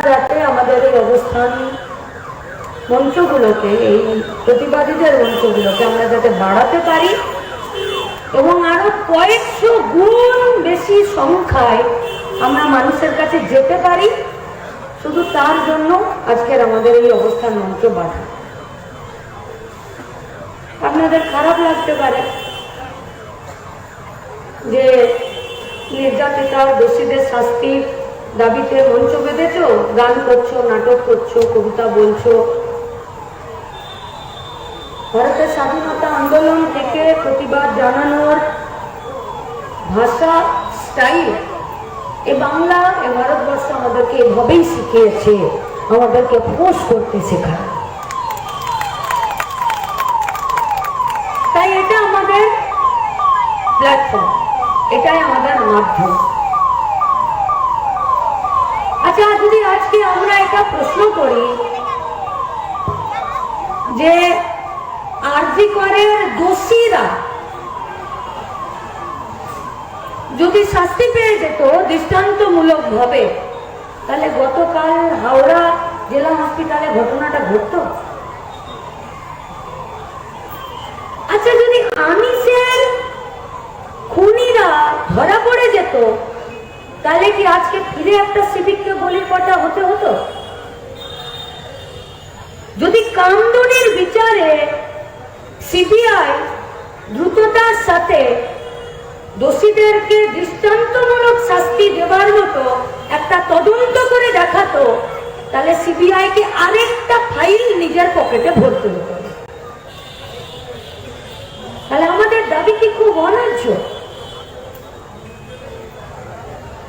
যাতে আমাদের এই অবস্থান মঞ্চগুলোকে, এই প্রতিবাদীদের মঞ্চগুলোকে আমরা যাতে বাড়াতে পারি এবং আরো কয়েকশো গুণ বেশি সংখ্যায় আমরা মানুষের কাছে যেতে পারি, শুধু তার জন্য আজকের আমাদের এই অবস্থান মঞ্চ বাড়া। আপনাদের খারাপ লাগতে পারে যে নির্যাতিতার দোষীদের শাস্তির দাবিতে মঞ্চ বেঁধেছ, গান করছো, নাটক করছো, কবিতা বলছো। ভারতের স্বাধীনতা আন্দোলন থেকে প্রতিবাদ জানানোর ভাষা, স্টাইল এ বাংলা, এ ভারতবর্ষ আমাদেরকে এভাবেই শিখিয়েছে, আমাদেরকে ফোর্স করতে শেখায়। তাই এটা আমাদের প্ল্যাটফর্ম, এটাই আমাদের মাধ্যম। আচ্ছা, যদি আজকে আমরা এটা প্রশ্ন করি যে আরজি করের দোষীরা যদি শাস্তি পেয়ে যেত দৃষ্টান্তমূলক ভাবে, তাহলে গতকাল হাওড়া জেলা হসপিটালে ঘটনাটা ঘটতো? আচ্ছা, যদি আমিষের খুনিরা ধরা পড়ে যেত, তাহলে কি আজকে ফিরে একটা সিভিককে বলির পাঠা হতে হতো? যদি কামদুনির বিচারে সিবিআই দ্রুততার সাথে দোষীদেরকে দৃষ্টান্তমূলক শাস্তি দেওয়ার মতো একটা তদন্ত করে দেখাতো, তাহলে সিবিআই কে আরেকটা ফাইল নিজের পকেটে ভরতে হতো। তাহলে আমাদের দাবি কি খুব অন্যায্য?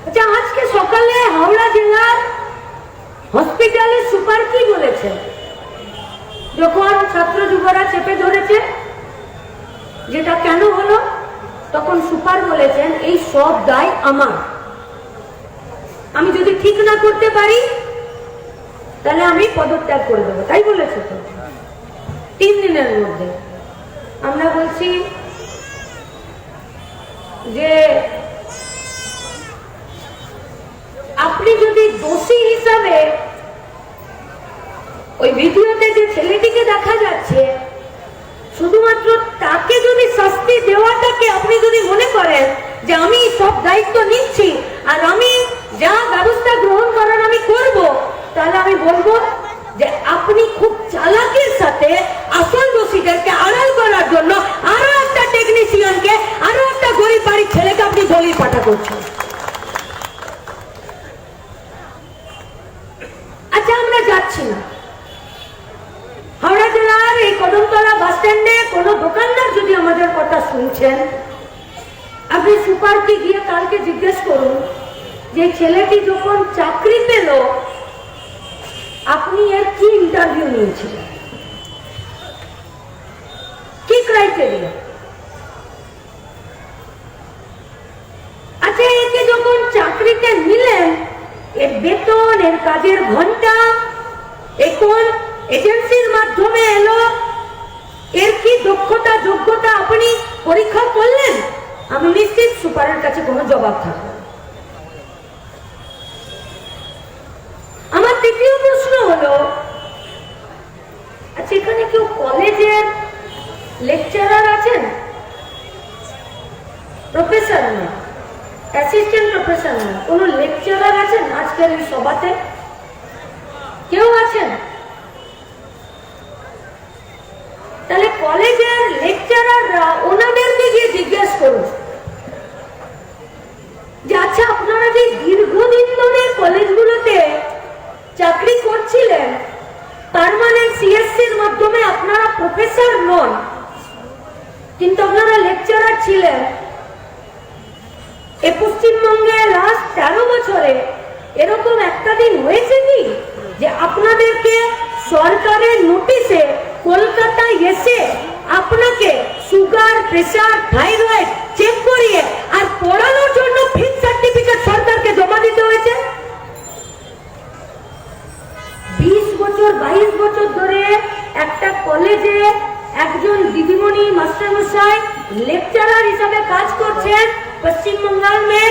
আচ্ছা, আজকে সকালে হাওড়া জেলার হসপিটালের সুপার কি বলেছে? যখন ছাত্র যুবরা চেপে ধরেছে, যেটা কেন হলো, তখন সুপার বলেছেন এই সব দায় আমার, আমি যদি ঠিক না করতে পারি তাহলে আমি পদত্যাগ করে দেবো। তাই বলেছে তো 3 দিনের মধ্যে। আমরা বলছি যে আপনি যদি দোষী হিসাবে ওই ভিডিওতে যে ছেলেটিকে দেখা যাচ্ছে, শুধুমাত্র তাকে যদি শাস্তি দেওয়াটাকে আপনি যদি মনে করেন যে আমি সব দায়িত্ব নিচ্ছি আর আমি যা ব্যবস্থা গ্রহণ করার আমি করব, তাহলে আমি বলবো যে আপনি খুব চালাকির সাথে আসল দোষীদেরকে আড়াল করার জন্য আরো একটা টেকনিশিয়ানকে, আরো একটা গরিব বাড়ির ছেলেকে আপনি বলির পাঠা করছেন। আচ্ছা, আমরা যাচ্ছি না। হাওড়া জেলার এই কদমতলা বাস স্ট্যান্ডে কোন দোকানদার যদি আমাদের কথা শুনছেন, আপনি সুপারকে গিয়ে কালকে জিজ্ঞেস করুন যে ছেলেটি যখন চাকরি পেল আপনি এর কি ইন্টারভিউ নিয়েছিলেন, কি ক্রাইটেরিয়া? আচ্ছা, একে যখন চাকরিতে নিলেন, এর বেতন, এর কাজের ঘন্টা, এখন এজেন্সির মাধ্যমে এলো, এর কি দক্ষতা যোগ্যতা আপনি পরীক্ষা করলেন? আমি নিশ্চিত সুপারের কাছে কোনো জবাব থাকবে। আমার তৃতীয় প্রশ্ন হলো, আচ্ছা এখানে কেউ কলেজের লেকচারার আছেন? প্রফেসর না, অ্যাসিস্ট্যান্ট প্রফেসর না, কোন লেকচারার আছেন আজকের এই সভাতে? কেউ আছেন? তাহলে কলেজের লেকচারাররা ওনাদেরকে গিয়ে জিজ্ঞেস করুন যে আচ্ছা আপনারা যে দীর্ঘদিন ধরে কলেজগুলোতে চাকরি করছিলেন, পার্মানেন্ট সিএসসির মাধ্যমে আপনারা প্রফেসর নন, কিন্তু আপনারা লেকচারার ছিলেন, এ পশ্চিমবঙ্গে লাস্ট 13 বছরে এরকম একটা দিন হয়েছে কি যে আপনাদেরকে সরকারের নোটিশে কলকাতায় এসে আপনাকে সুগার, প্রেসার, থাইরয়েড চেক করিয়ে আর পড়ানোর জন্য ফিস সার্টিফিকেট সরকারকে জমা দিতে হয়েছে? 20 বছর 22 বছর ধরে একটা কলেজে একজন दिदीमणि मास्टरमशाई लेक्चरर हिसाब काज करছেন पश्चिम बंगाल में।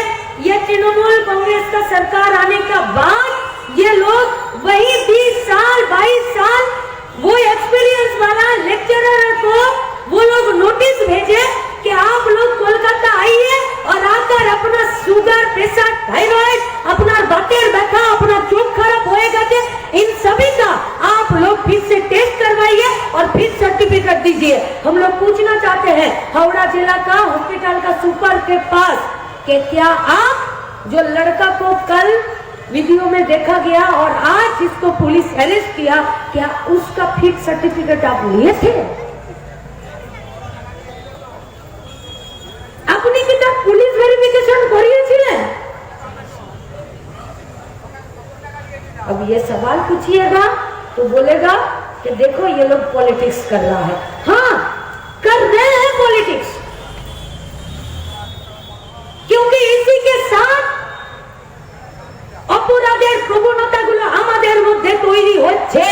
ये तृणमूल कांग्रेस का सरकार आने का बाद ये लोग के पास कि क्या आप जो लड़का को कल वीडियो में देखा गया और आज जिसको पुलिस अरेस्ट किया, क्या उसका फिट सर्टिफिकेट आप लिए थे? अपनी किताब पुलिस वेरिफिकेशन करिए। अब ये सवाल पूछिएगा तो बोलेगा कि देखो ये लोग पॉलिटिक्स कर रहा है। हाँ, कर रहे हैं पॉलिटिक्स, क्योंकि इसी के साथ অপরাধের প্রবণতাগুলো আমাদের মধ্যে তৈরি হচ্ছে।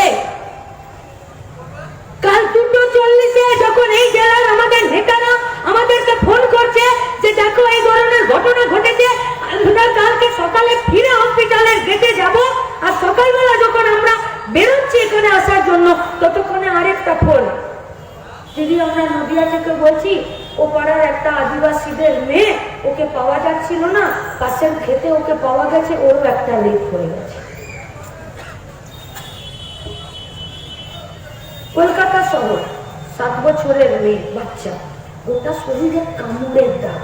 কাল 2:40-এ যখন এই জেলার আমাদের নেতারা আমাদেরকে ফোন করছে যে দেখো এই ধরনের ঘটনা ঘটেছে, আমরা কালকে সকালে ফিরে হসপিটালের গেটে যাব, আর সকালবেলা যখন আমরা বেরোচ্ছি এখানে আসার জন্য ততক্ষণে আরেকটা ফোন, দিদি আমরা নদিয়া থেকে বলছি, ও পাড়ার একটা আদিবাসীদের মেয়ে, ওকে পাওয়া যাচ্ছিল না, পাশের খেতে ওকে পাওয়া গেছে, ওরও একটা লেট হয়ে গেছে। কলকাতা শহর, 7 বছরের মেয়ে বাচ্চা, গোটা শরীরে কামড়ের দাগ।